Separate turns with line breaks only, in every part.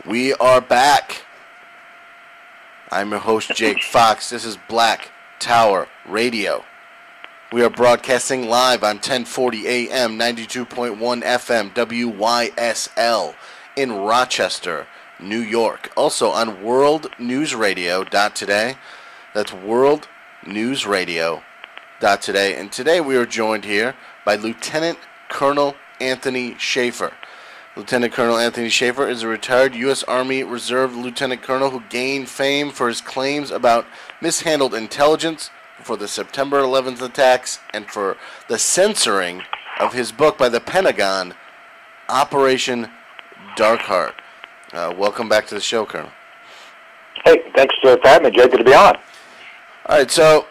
We are back. I'm your host, Jake Fox. This is Black Tower Radio. We are broadcasting live on 1040 AM, 92.1 FM, WYSL in Rochester, New York. Also on worldnewsradio.today. That's worldnewsradio.today. And today we are joined here by Lieutenant Colonel Anthony Shaffer. Lieutenant Colonel Anthony Shaffer is a retired U.S. Army Reserve Lieutenant Colonel who gained fame for his claims about mishandled intelligence, for the September 11th attacks, and for the censoring of his book by the Pentagon, Operation Dark Heart. Welcome back to the show, Colonel.
Hey, thanks for having me, Jake. Good to be on.
All right, so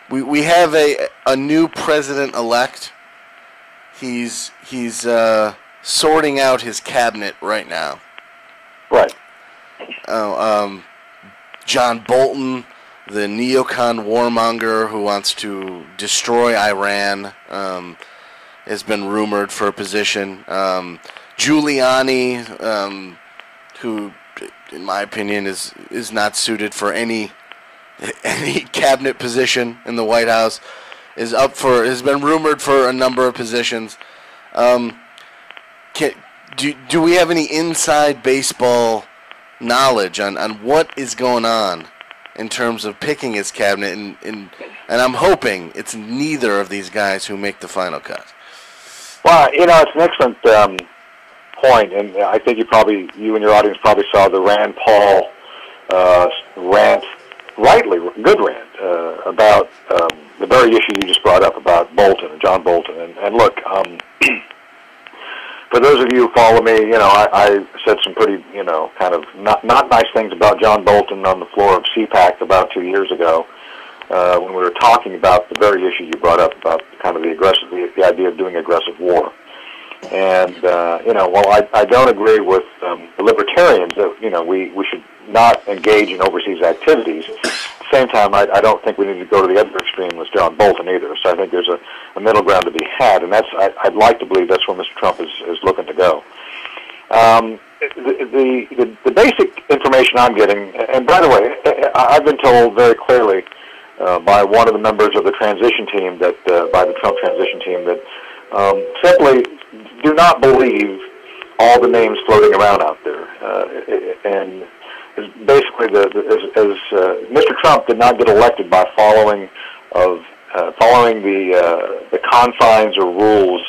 we have a new president-elect. He's sorting out his cabinet right now.
Right.
John Bolton, the neocon warmonger who wants to destroy Iran, has been rumored for a position. Giuliani, who, in my opinion, is not suited for any cabinet position in the White House, has been rumored for a number of positions. Do we have any inside baseball knowledge on what is going on in terms of picking his cabinet? And I'm hoping it's neither of these guys who make the final cut.
Well, it's an excellent point, and I think you and your audience probably saw the Rand Paul rant, good rant, about the very issue you just brought up about Bolton and John Bolton. And look, for those of you who follow me, I said some pretty, kind of not nice things about John Bolton on the floor of CPAC about 2 years ago, when we were talking about the very issue you brought up about kind of the idea of doing aggressive war. And while I don't agree with the libertarians that we should not engage in overseas activities, at the same time I don't think we need to go to the other extreme with John Bolton either. So I think there's a middle ground to be had, and I'd like to believe that's where Mr. Trump is looking to go. The basic information I'm getting, and by the way, I've been told very clearly by one of the members of the transition team by the Trump transition team that simply do not believe all the names floating around out there, and basically, as Mr. Trump did not get elected by following the confines or rules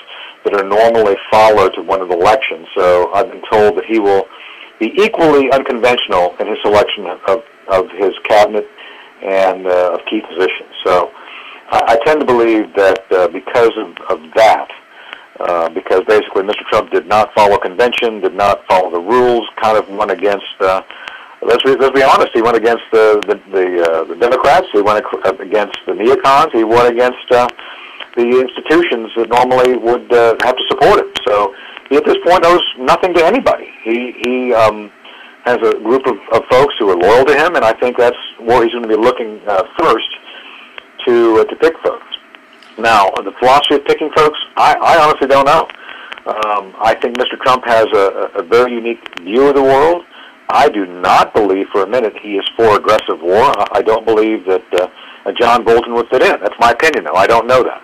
that are normally followed to win an election. So I've been told that he will be equally unconventional in his selection of his cabinet and of key positions. So I tend to believe that because of that, because basically Mr. Trump did not follow convention, did not follow the rules, kind of went against. Let's be honest. He went against the Democrats. He went against the neocons. He went against the institutions that normally would have to support him. So he, at this point, owes nothing to anybody. He has a group of folks who are loyal to him, and I think that's where he's going to be looking first to pick folks. Now, the philosophy of picking folks, I honestly don't know. I think Mr. Trump has a very unique view of the world. I do not believe for a minute he is for aggressive war. I don't believe that John Bolton would fit in. That's my opinion, though. I don't know that.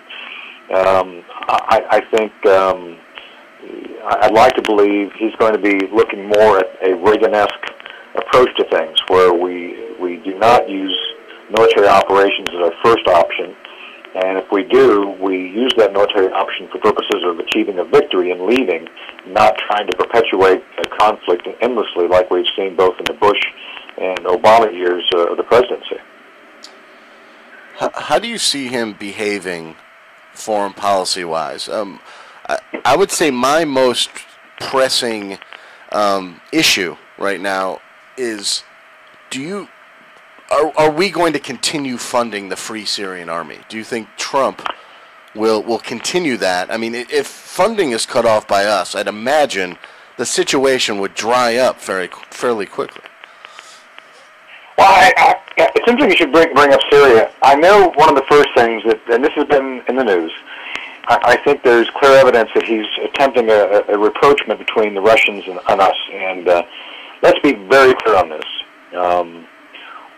I think I'd like to believe he's going to be looking more at a Reagan-esque approach to things, where we do not use military operations as our first option, and if we do, we use that military option for purposes of achieving a victory and leaving, not trying to perpetuate a conflict endlessly like we've seen both in the Bush and Obama years of the presidency.
How do you see him behaving foreign policy-wise? I would say my most pressing issue right now is, are we going to continue funding the Free Syrian Army? Do you think Trump will continue that? I mean, if funding is cut off by us, I'd imagine the situation would dry up fairly quickly.
Well, it's interesting you should bring up Syria. I know one of the first things and this has been in the news, I think there's clear evidence that he's attempting a rapprochement between the Russians and us. And let's be very clear on this.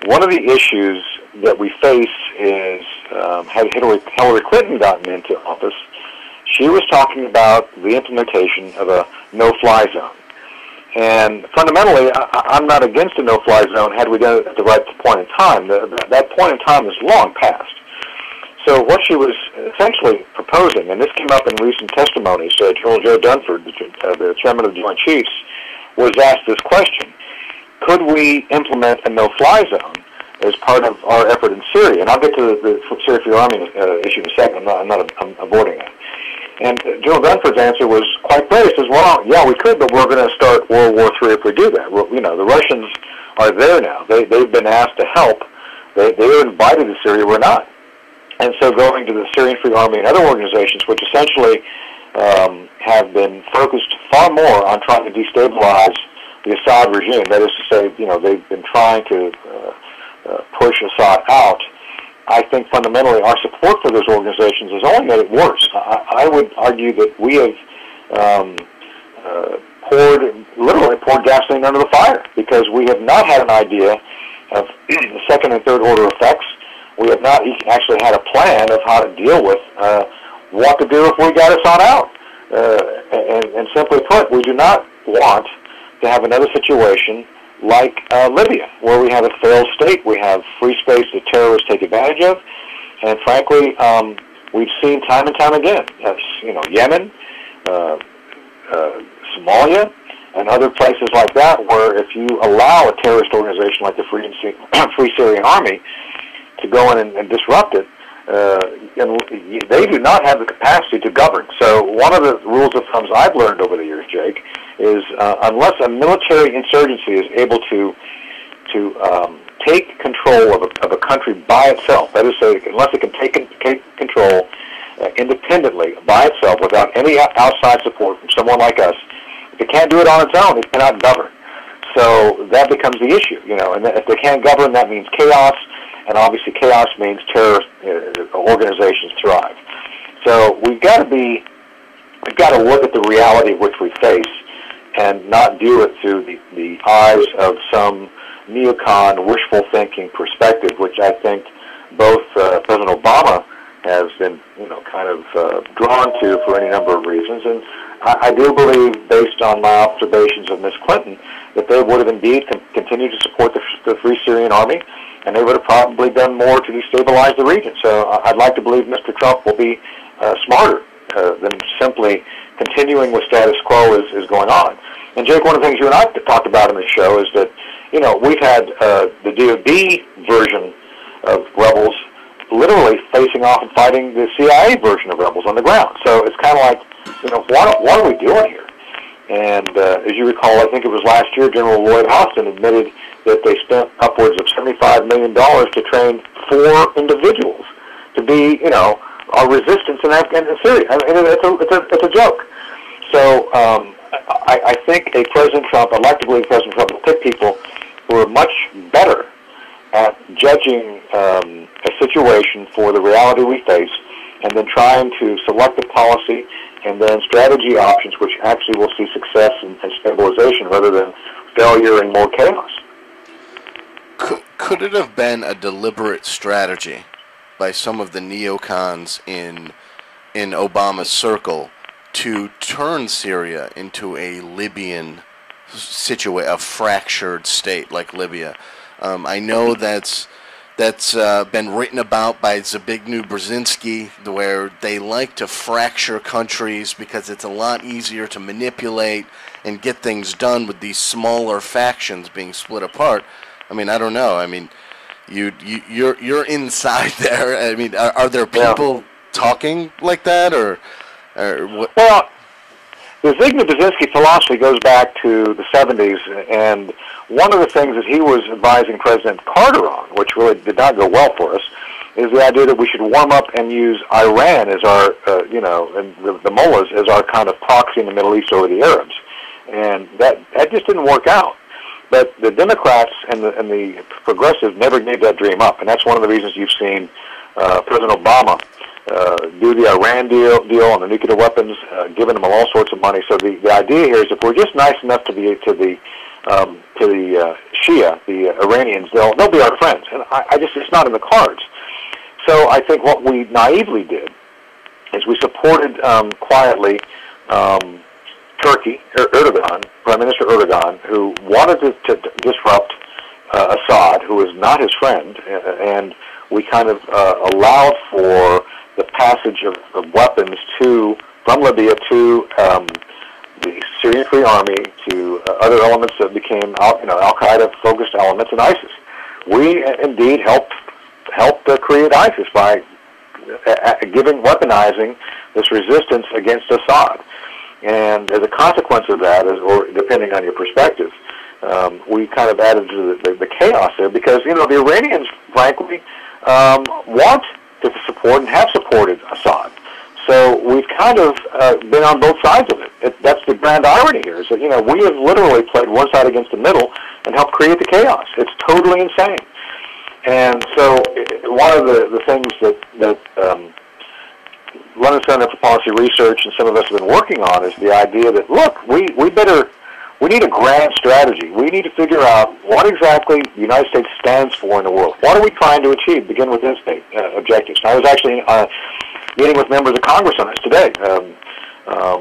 One of the issues that we face is, had Hillary Clinton gotten into office, she was talking about the implementation of a no-fly zone. And fundamentally, I'm not against a no-fly zone had we done it at the right point in time. That point in time is long past. So what she was essentially proposing, and this came up in recent testimonies, General Joe Dunford, the chairman of the Joint Chiefs, was asked this question: could we implement a no-fly zone as part of our effort in Syria? And I'll get to the Syria for the Army issue in a second. I'm avoiding that. And General Dunford's answer was quite clear. He says, well, yeah, we could, but we're going to start World War III if we do that. Well, you know, the Russians are there now. They've been asked to help. They were invited to Syria. We're not. And so going to the Syrian Free Army and other organizations, which essentially have been focused far more on trying to destabilize the Assad regime, that is to say, you know, they've been trying to push Assad out. I think fundamentally our support for those organizations has only made it worse. I would argue that we have literally poured gasoline under the fire, because we have not had an idea of the second and third order effects. We have not actually had a plan of how to deal with what to do if we got Assad out. And simply put, we do not want to have another situation like Libya, where we have a failed state. We have free space that terrorists take advantage of. And frankly, we've seen time and time again, Yemen, Somalia, and other places like that, where if you allow a terrorist organization like the Free Syrian Army to go in and disrupt it, they do not have the capacity to govern. So one of the rules of thumbs I've learned over the years, Jake, is unless a military insurgency is able to take control of a country by itself, that is, say, unless it can take control independently by itself without any outside support from someone like us, if it can't do it on its own, it cannot govern. So that becomes the issue, and if they can't govern, that means chaos. And obviously chaos means terrorist organizations thrive. So we've got to look at the reality which we face and not view it through the eyes of some neocon wishful thinking perspective, which I think both President Obama has been kind of drawn to for any number of reasons. And I do believe, based on my observations of Ms. Clinton, that they would have indeed continued to support the Free Syrian Army, and they would have probably done more to destabilize the region. So I'd like to believe Mr. Trump will be smarter than simply continuing with status quo is going on. And Jake, one of the things you and I talked about in the show is that, we've had the DoD version of rebels literally facing off and fighting the CIA version of rebels on the ground. So it's kind of like, what are we doing here? And as you recall, I think it was last year, General Lloyd Austin admitted that they spent upwards of $75 million to train 4 individuals to be, our resistance in Syria. I mean, it's a joke. So I think I'd like to believe President Trump will pick people who are much better at judging a situation for the reality we face, and then trying to select a policy and then strategy options which actually will see success and stabilization rather than failure and more chaos.
Could it have been a deliberate strategy by some of the neocons in Obama's circle to turn Syria into a Libyan a fractured state like Libya? I know that's been written about by Zbigniew Brzezinski, where they like to fracture countries because it's a lot easier to manipulate and get things done with these smaller factions being split apart. I mean, I don't know. I mean, you're inside there. I mean, are there people talking like that, or what?
Well, the Zbigniew Brzezinski philosophy goes back to the 70s, and one of the things that he was advising President Carter on, which really did not go well for us, is the idea that we should warm up and use Iran as our, and the mullahs as our kind of proxy in the Middle East over the Arabs. And that just didn't work out. But the Democrats and the progressives never gave that dream up, and that's one of the reasons you've seen President Obama do the Iran deal on the nuclear weapons, giving them all sorts of money. So the idea here is if we're just nice enough to the Shia, the Iranians, they'll be our friends. And I just, it's not in the cards. So I think what we naively did is we supported quietly Turkey, Erdogan, Prime Minister Erdogan, who wanted to disrupt Assad, who is not his friend, and we kind of allowed for the passage of weapons from Libya to the Syrian Free Army, to other elements that became Al-Qaeda-focused elements, and ISIS. We indeed helped create ISIS by weaponizing this resistance against Assad. And as a consequence of that, or depending on your perspective, we kind of added to the chaos there because, the Iranians, frankly, want to support and have supported Assad. So we've kind of been on both sides of it. That's the grand irony here, is that, we have literally played one side against the middle and helped create the chaos. It's totally insane. And so one of the things that London Center for Policy Research and some of us have been working on is the idea that, look, we need a grand strategy. We need to figure out what exactly the United States stands for in the world. What are we trying to achieve? Begin with this objectives. And I was actually meeting with members of Congress on this today.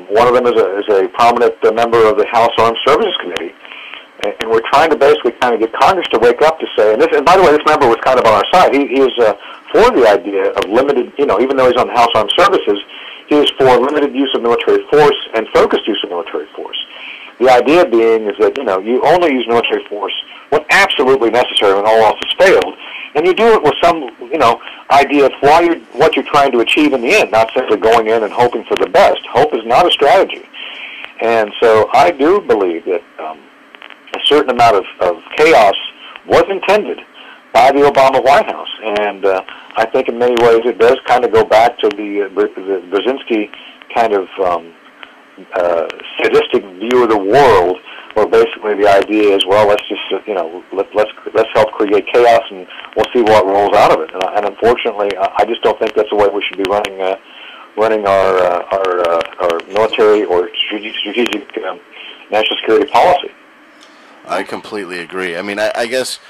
One of them is a prominent member of the House Armed Services Committee. And we're trying to basically kind of get Congress to wake up to say, and by the way, this member was kind of on our side. He is for the idea of limited, even though he's on the House Armed Services, he is for limited use of military force and focused use of military force. The idea being is that, you only use military force when absolutely necessary, when all else has failed, and you do it with some, idea of what you're trying to achieve in the end, not simply going in and hoping for the best. Hope is not a strategy. And so I do believe that a certain amount of chaos was intended by the Obama White House. And I think in many ways it does kind of go back to the Brzezinski kind of sadistic view of the world, where basically the idea is, well, let's just, let's help create chaos and we'll see what rolls out of it. And unfortunately, I just don't think that's the way we should be running our military or strategic national security policy.
I completely agree. I mean, I guess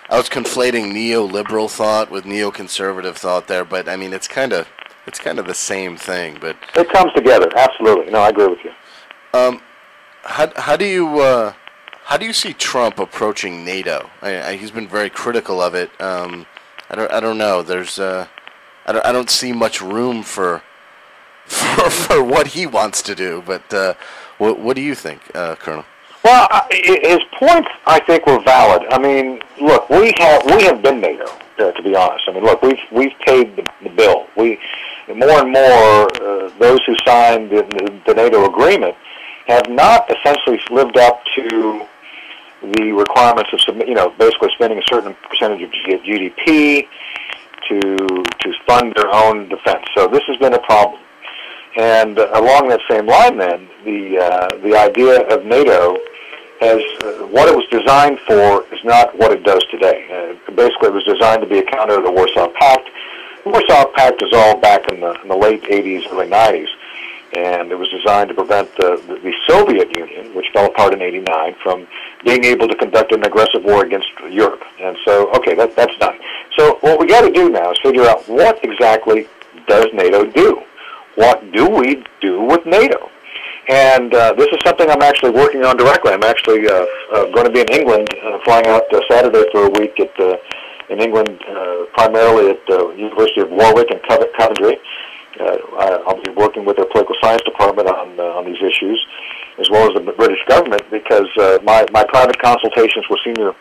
I was conflating neoliberal thought with neoconservative thought there, but I mean, it's kind of the same thing. But
it comes together, absolutely. No, I agree with you.
How do you see Trump approaching NATO? He's been very critical of it. I don't know. There's I don't see much room for what he wants to do. But what do you think, Colonel?
Well, his points, I think, were valid. I mean, look, we have been NATO, to be honest. I mean, look, we've paid the bill. More and more, those who signed the NATO agreement have not essentially lived up to the requirements of basically spending a certain percentage of GDP to fund their own defense. So this has been a problem. And along that same line, then, the idea of NATO as what it was designed for is not what it does today. Basically, it was designed to be a counter to the Warsaw Pact. The Warsaw Pact is all back in the late 80s, early 90s, and it was designed to prevent the Soviet Union, which fell apart in '89, from being able to conduct an aggressive war against Europe. And so, okay, that's done. So what we got to do now is figure out what exactly does NATO do. What do we do with NATO? And this is something I'm actually working on directly. I'm actually going to be in England, flying out Saturday for a week in England, primarily at the University of Warwick and Coventry. I'll be working with their political science department on these issues, as well as the British government, because my private consultations with senior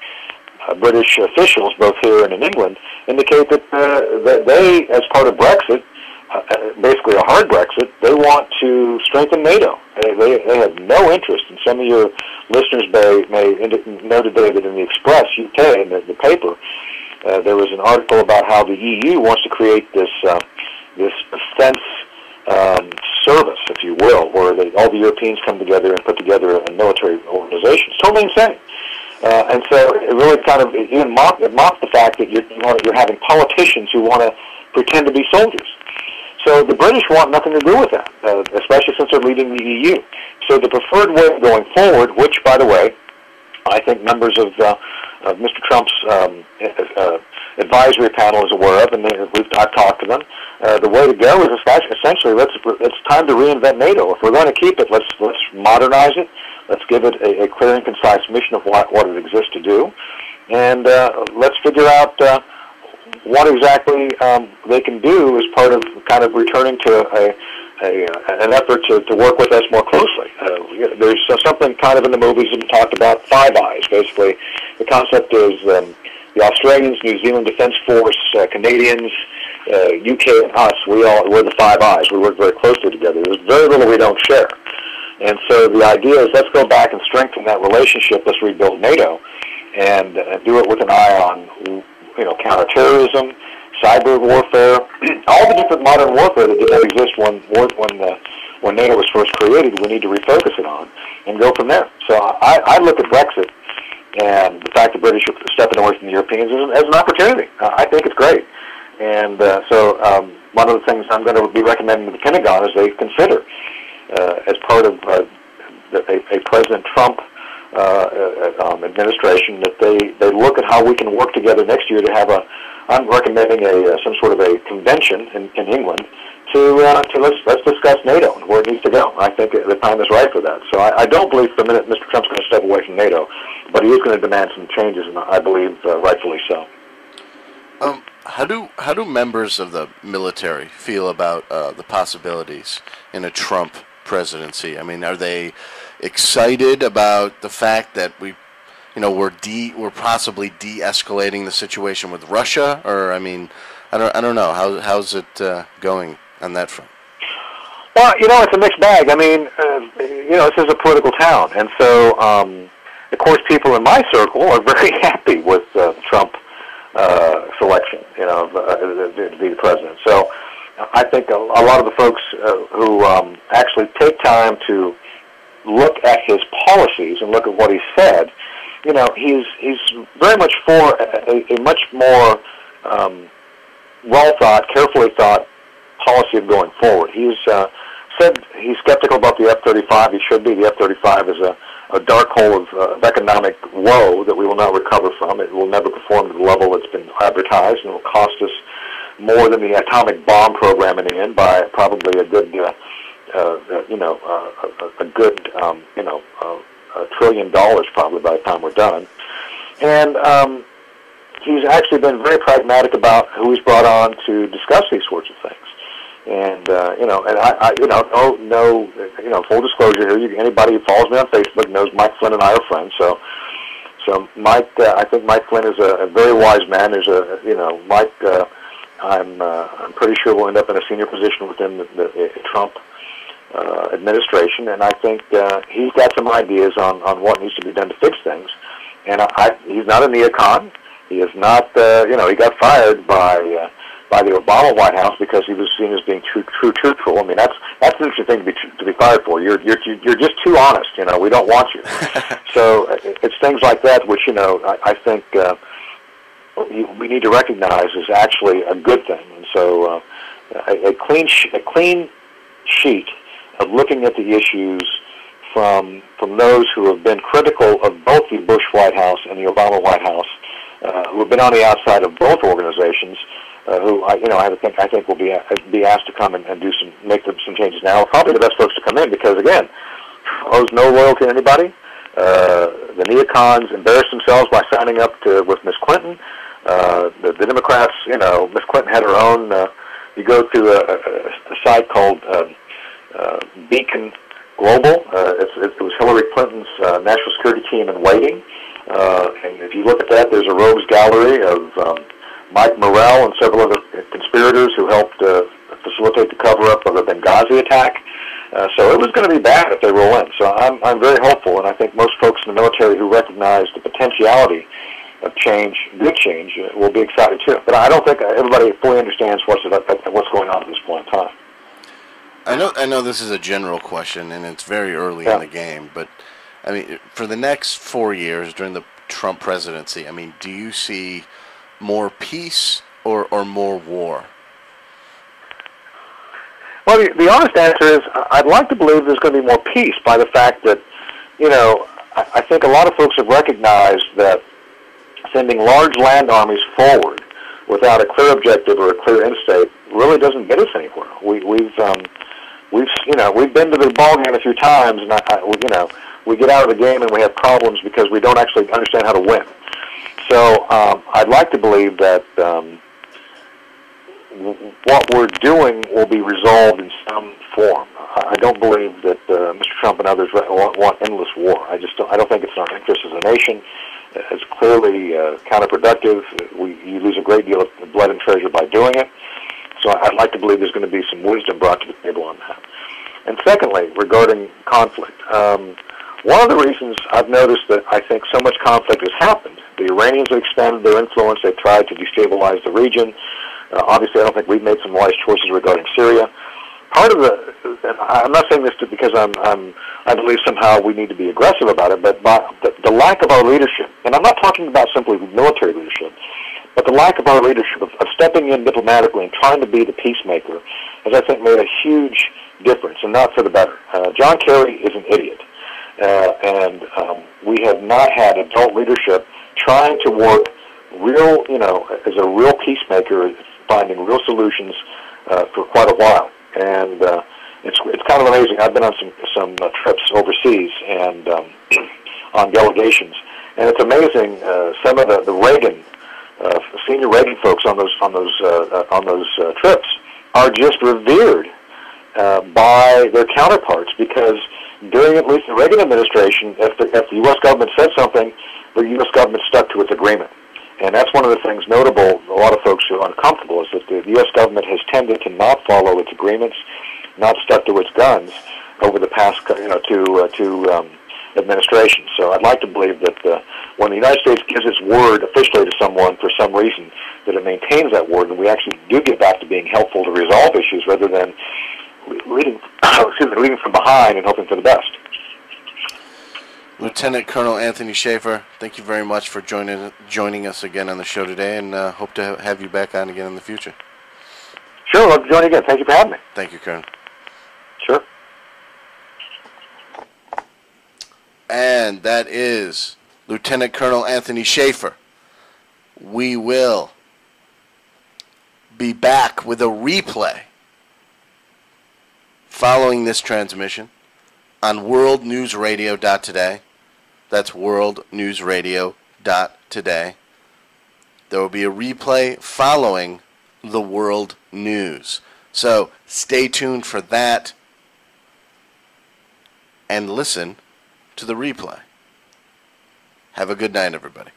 British officials, both here and in England, indicate that they, as part of Brexit, basically a hard Brexit, they want to strengthen NATO. They have no interest, and some of your listeners may know today that in the Express UK, in the paper, there was an article about how the EU wants to create this defense service, if you will, where all the Europeans come together and put together a military organization. It's totally insane. And so it really kind of even mocked the fact that you're having politicians who want to pretend to be soldiers. So the British want nothing to do with that, especially since they're leading the EU. So the preferred way of going forward, which, by the way, I think members of Mr. Trump's advisory panel is aware of, and I've talked to them. The way to go is essentially it's time to reinvent NATO. If we're going to keep it, let's modernize it. Let's give it a clear and concise mission of what it exists to do, and let's figure out what exactly they can do as part of kind of returning to an effort to work with us more closely. There's something kind of in the movies that talked about Five Eyes. Basically, the concept is the Australians, New Zealand Defence Force, Canadians, UK, and us. We're the Five Eyes. We work very closely together. There's very little we don't share. And so the idea is let's go back and strengthen that relationship. Let's rebuild NATO and do it with an eye on counterterrorism, cyber warfare, all the different modern warfare that did not exist when NATO was first created. We need to refocus it on and go from there. So I look at Brexit and the fact the British are stepping away from the Europeans as an opportunity. I think it's great. And so one of the things I'm going to be recommending to the Pentagon is they consider, as part of a President Trump administration, that they look at how we can work together next year to have I'm recommending some sort of a convention in England to let's discuss NATO and where it needs to go. I think the time is right for that. So I don't believe for a minute Mr. Trump's going to step away from NATO, but he is going to demand some changes, and I believe rightfully so.
How do members of the military feel about the possibilities in a Trump presidency? I mean, are they excited about the fact that we're possibly de-escalating the situation with Russia? Or I mean, I don't know. How's it going on that front?
Well, it's a mixed bag. I mean, this is a political town, and so of course people in my circle are very happy with Trump selection, to be the president. So I think a lot of the folks who actually take time to look at his policies and look at what he said, he's very much for a much more well-thought, carefully thought policy of going forward. He's said he's skeptical about the F-35. He should be. The F-35 is a dark hole of economic woe that we will not recover from. It will never perform to the level that's been advertised, and it will cost us more than the atomic bomb program in the end by probably a good, $1 trillion probably by the time we're done. And he's actually been very pragmatic about who he's brought on to discuss these sorts of things. And full disclosure here, anybody who follows me on Facebook knows Mike Flynn and I are friends. So Mike, I think Mike Flynn is a very wise man. There's Mike. I'm pretty sure will end up in a senior position within the Trump administration, and I think he's got some ideas on what needs to be done to fix things. And he's not a neocon. He is not. He got fired by the Obama White House because he was seen as being truthful. I mean, that's an interesting thing to be fired for. You're just too honest. We don't want you. So it's things like that which I think we need to recognize is actually a good thing. And so a clean sheet of looking at the issues from those who have been critical of both the Bush White House and the Obama White House, who have been on the outside of both organizations, who I think will be asked to come and make some changes now. Probably the best folks to come in because again, owes no loyalty to anybody. The neocons embarrassed themselves by signing up with Miss Clinton. The Democrats, Miss Clinton had her own. You go to a site called Beacon Global. It was Hillary Clinton's national security team in waiting. And if you look at that, there's a rogues gallery of Mike Morrell and several other conspirators who helped facilitate the cover-up of the Benghazi attack. So it was going to be bad if they roll in. So I'm very hopeful, and I think most folks in the military who recognize the potentiality of change, good change, will be excited too. But I don't think everybody fully understands what's going on at this point in time.
I know this is a general question, and it's very early in the game, but I mean, for the next 4 years during the Trump presidency, I mean, do you see more peace or more war?
Well, the honest answer is I'd like to believe there's going to be more peace by the fact that, I think a lot of folks have recognized that sending large land armies forward without a clear objective or a clear end state really doesn't get us anywhere. We've been to the ball game a few times, and we get out of the game and we have problems because we don't actually understand how to win. So I'd like to believe that what we're doing will be resolved in some form. I don't believe that Mr. Trump and others want endless war. I don't think it's in our interest as a nation. It's clearly counterproductive. You lose a great deal of blood and treasure by doing it. So I'd like to believe there's going to be some wisdom brought to the table on that. And secondly, regarding conflict, one of the reasons I've noticed that I think so much conflict has happened, the Iranians have expanded their influence. They've tried to destabilize the region. Obviously, I don't think we've made some wise choices regarding Syria. Part of I'm not saying this because I believe somehow we need to be aggressive about it, but the lack of our leadership, and I'm not talking about simply military leadership, but the lack of our leadership of stepping in diplomatically and trying to be the peacemaker has, I think, made a huge difference, and not for the better. John Kerry is an idiot, and we have not had adult leadership trying to work real, as a real peacemaker, finding real solutions for quite a while. And it's kind of amazing. I've been on some trips overseas and on delegations, and it's amazing. Some of the Reagan senior Reagan folks on those trips are just revered by their counterparts, because during at least the Reagan administration, if the U.S. government said something, the U.S. government stuck to its agreement. And that's one of the things notable. A lot of folks who are uncomfortable is that the U.S. government has tended to not follow its agreements, not stuck to its guns over the past, two administrations. So I'd like to believe that when the United States gives its word officially to someone for some reason, that it maintains that word, and we actually do get back to being helpful to resolve issues rather than leading from behind and hoping for the best.
Lieutenant Colonel Anthony Shaffer, thank you very much for joining us again on the show today, and hope to have you back on again in the future.
Sure, I'll join you again. Thank you for having me.
Thank you, Colonel.
Sure.
And that is Lieutenant Colonel Anthony Shaffer. We will be back with a replay following this transmission on worldnewsradio.today. That's worldnewsradio.today. There will be a replay following the world news. So stay tuned for that and listen to the replay. Have a good night, everybody.